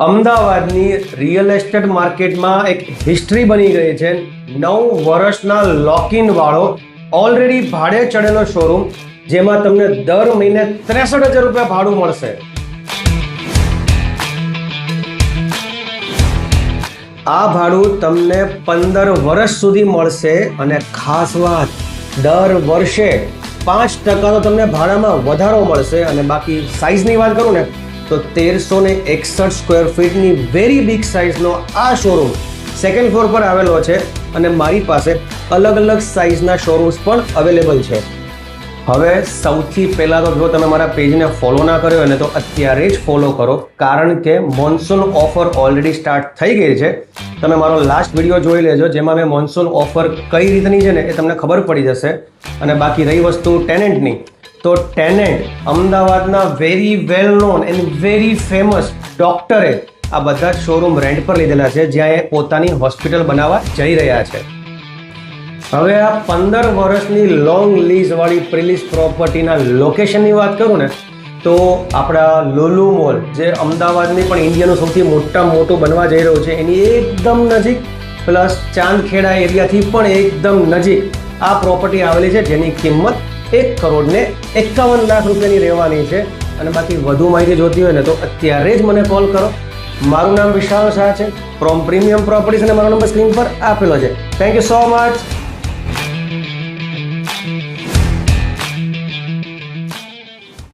અમદાવાદની real estate માર્કેટમાં એક હિસ્ટ્રી બની ગઈ છે. 9 વર્ષના લોક ઇન વાળો ઓલરેડી ભાડે ચડેલો શોરૂમ, જેમાં તમને દર મહિને 63,000 રૂપિયા ભાડું મળશે. આ ભાડું તમને 15 વર્ષ સુધી મળશે. અને ખાસ વાત, દર વર્ષે 5% તમને ભાડામાં વધારો મળશે. અને બાકી સાઇઝની વાત કરું ને તો 1361 સ્ક્વેર ફીટની વેરી બિગ સાઇઝનો આ શોરૂમ સેકન્ડ ફ્લોર પર આવેલો છે. અને મારી પાસે અલગ અલગ સાઇઝના શોરૂમ્સ પણ અવેલેબલ છે. હવે સૌથી પહેલાં તો જો તમે મારા પેજને ફોલો ના કર્યો હોય ને તો અત્યારે જ ફોલો કરો, કારણ કે મોન્સૂન ઓફર ઓલરેડી સ્ટાર્ટ થઈ ગઈ છે. તમે મારો લાસ્ટ વિડીયો જોઈ લેજો, જેમાં મેં મોન્સૂન ઓફર કઈ રીતની છે ને એ તમને ખબર પડી જશે. અને બાકી રહી વસ્તુ ટેનેન્ટની, તો ટેનેન્ટ અમદાવાદના very well known and very famous ડોક્ટરે આ બધા જ શોરૂમ રેન્ટ પર લીધેલા છે, જ્યાં એ પોતાની હોસ્પિટલ બનાવવા જઈ રહ્યા છે. હવે આ 15 વર્ષની લોંગ લીઝ વાળી પ્રિલીઝ પ્રોપર્ટીના લોકેશનની વાત કરું ને તો આપણા લુલુ મોલ, જે અમદાવાદની પણ ઇન્ડિયાનું સૌથી મોટું બનવા જઈ રહ્યું છે, એની એકદમ નજીક, પ્લસ ચાંદખેડા એરિયાથી પણ એકદમ નજીક આ પ્રોપર્ટી આવેલી છે, જેની કિંમત 1,51,00,000 રૂપિયાની રહેવાની છે. અને બાકી વધુ માહિતી જોતી હોય ને તો અત્યારે જ મને કોલ કરો. મારું નામ વિશાલ શાહ છે, ફ્રોમ પ્રીમિયમ પ્રોપર્ટીઝ, અને મારો નંબર સ્ક્રીન પર આપેલો છે. Thank you so much.